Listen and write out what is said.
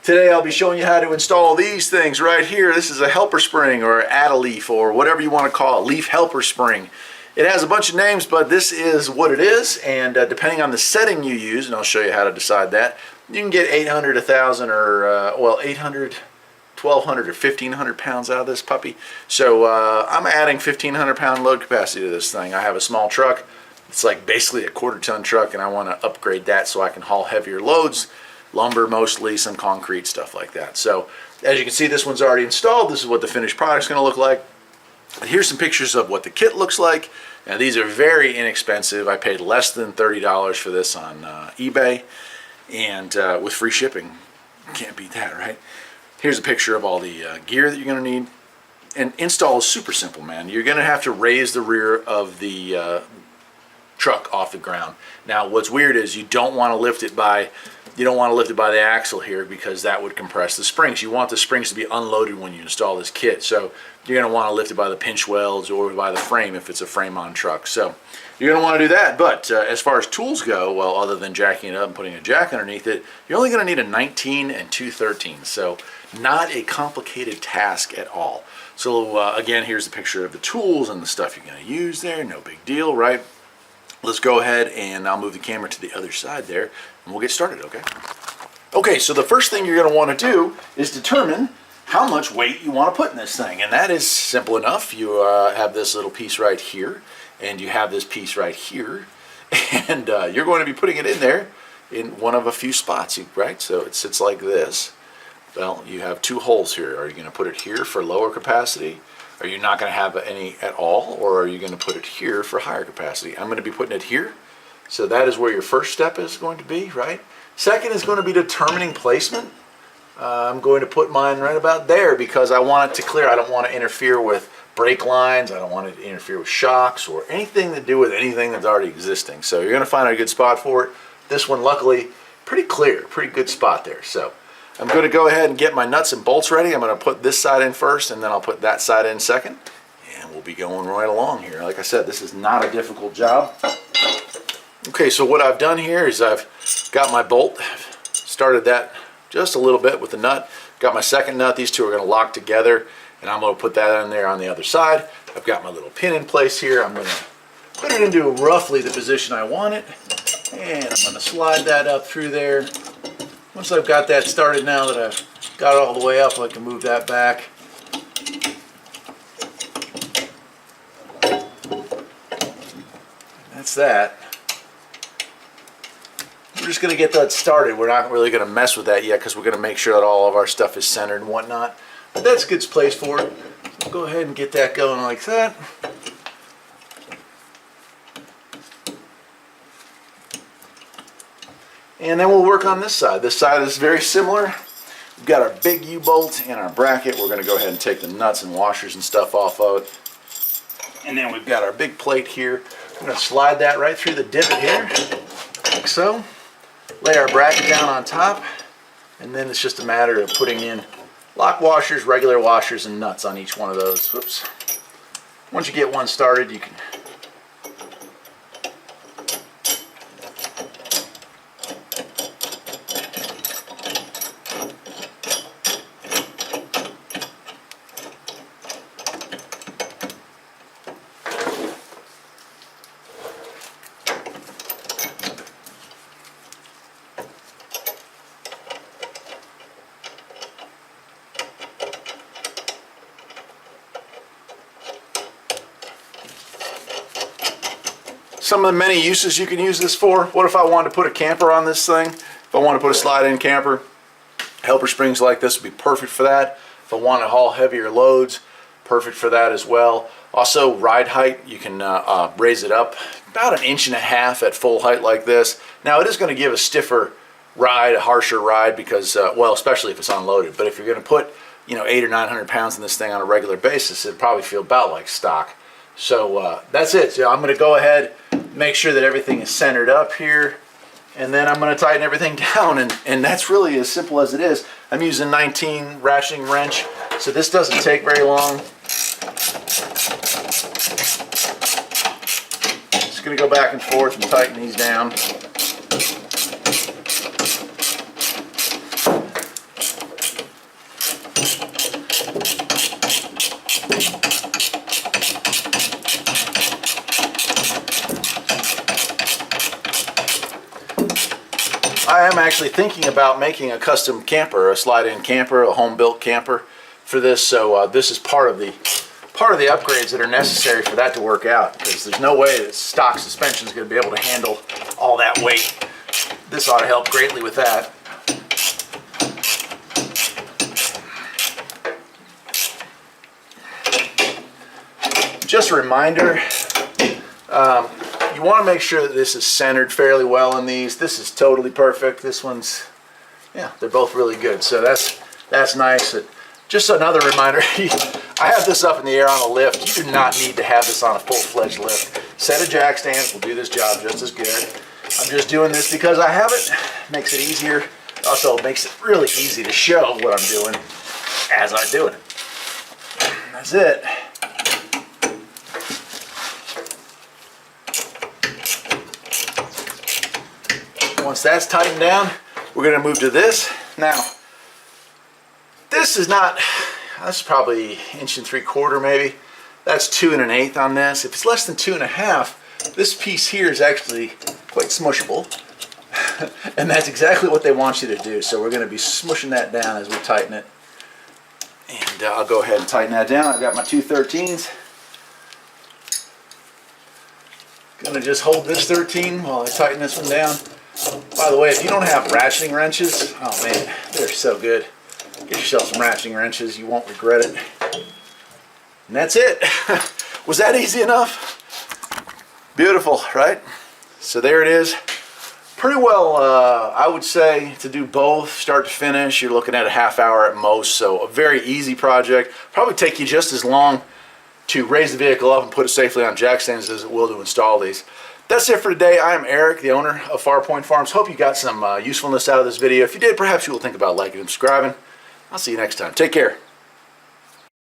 Today I'll be showing you how to install these things right here. This is a helper spring or add-a-leaf or whatever you want to call it, leaf helper spring. It has a bunch of names, but this is what it is, and depending on the setting you use, and I'll show you how to decide that, you can get 800, 1,000, or well, 800, 1,200, or 1,500 pounds out of this puppy. So I'm adding 1,500 pound load capacity to this thing. I have a small truck. It's like basically a quarter-ton truck, and I want to upgrade that so I can haul heavier loads. Lumber mostly, some concrete, stuff like that. So as you can see, this one's already installed. This is what the finished product's going to look like. Here's some pictures of what the kit looks like. Now these are very inexpensive. I paid less than $30 for this on eBay, and with free shipping. Can't beat that, right? Here's a picture of all the gear that you're going to need. And install is super simple, man. You're going to have to raise the rear of the truck off the ground. Now what's weird is you don't want to lift it by the axle here, because that would compress the springs. You want the springs to be unloaded when you install this kit. So you're going to want to lift it by the pinch welds or by the frame if it's a frame-on truck. So you're going to want to do that. But as far as tools go, well, other than jacking it up and putting a jack underneath it, you're only going to need a 19 and 2/13. So not a complicated task at all. So again, here's a picture of the tools and the stuff you're going to use there. No big deal, right? Let's go ahead and I'll move the camera to the other side there and we'll get started, okay? Okay, so the first thing you're going to want to do is determine how much weight you want to put in this thing, and that is simple enough. You have this little piece right here, and you have this piece right here, and you're going to be putting it in there in one of a few spots, right? So it sits like this. Well, you have two holes here. Are you going to put it here for lower capacity? Are you not going to have any at all, or are you going to put it here for higher capacity? I'm going to be putting it here. So that is where your first step is going to be, right? Second is going to be determining placement. I'm going to put mine right about there because I want it to clear. I don't want to interfere with brake lines. I don't want it to interfere with shocks or anything to do with anything that's already existing. So you're going to find a good spot for it. This one, luckily, pretty clear, pretty good spot there. So I'm going to go ahead and get my nuts and bolts ready. I'm going to put this side in first, and then I'll put that side in second. And we'll be going right along here. Like I said, this is not a difficult job. Okay, so what I've done here is I've got my bolt. I've started that just a little bit with the nut. Got my second nut. These two are going to lock together, and I'm going to put that in there on the other side. I've got my little pin in place here. I'm going to put it into roughly the position I want it, and I'm going to slide that up through there. Once I've got that started, now that I've got it all the way up, I can move that back. That's that. We're just going to get that started. We're not really going to mess with that yet because we're going to make sure that all of our stuff is centered and whatnot. But that's a good place for it. So go ahead and get that going like that. And then we'll work on this side. This side is very similar. We've got our big U-bolt and our bracket. We're going to go ahead and take the nuts and washers and stuff off of it. And then we've got our big plate here. We're going to slide that right through the divot here, like so. Lay our bracket down on top, and then it's just a matter of putting in lock washers, regular washers, and nuts on each one of those. Whoops. Once you get one started, you can some of the many uses you can use this for. What if I wanted to put a camper on this thing? If I want to put a slide-in camper, helper springs like this would be perfect for that. If I want to haul heavier loads, perfect for that as well. Also, ride height, you can raise it up about 1.5 inches at full height like this. Now it is going to give a stiffer ride, a harsher ride, because, well, especially if it's unloaded. But if you're going to put, 800 or 900 pounds in this thing on a regular basis, it'd probably feel about like stock. So that's it. So I'm going to go ahead, make sure that everything is centered up here, and then I'm going to tighten everything down, and that's really as simple as it is. I'm using 19 ratcheting wrench, so this doesn't take very long. Just going to go back and forth and tighten these down. I am actually thinking about making a custom camper, a slide-in camper, a home-built camper for this. So this is part of the upgrades that are necessary for that to work out, because there's no way that stock suspension is going to be able to handle all that weight. This ought to help greatly with that. Just a reminder, you want to make sure that this is centered fairly well in these. This is totally perfect. This one's, yeah, they're both really good. So that's nice. Just another reminder, I have this up in the air on a lift. You do not need to have this on a full-fledged lift. Set of jack stands will do this job just as good. I'm just doing this because I have it. Makes it easier. Also makes it really easy to show what I'm doing as I do it. That's it. Once that's tightened down, we're going to move to this. Now, this is not, that's probably 1.75 inches maybe. That's 2 1/8 on this. If it's less than 2 1/2, this piece here is actually quite smushable. And that's exactly what they want you to do. So we're going to be smushing that down as we tighten it. And I'll go ahead and tighten that down. I've got my 2/13s. Gonna just hold this 13 while I tighten this one down. By the way, if you don't have ratcheting wrenches, oh man, they're so good. Get yourself some ratcheting wrenches, you won't regret it. And that's it. Was that easy enough? Beautiful, right? So there it is. Pretty well, I would say, to do both start to finish, you're looking at a half hour at most. So a very easy project. Probably take you just as long to raise the vehicle up and put it safely on jack stands as it will to install these. That's it for today. I am Eric, the owner of Farpoint Farms. Hope you got some usefulness out of this video. If you did, perhaps you will think about liking and subscribing. I'll see you next time. Take care.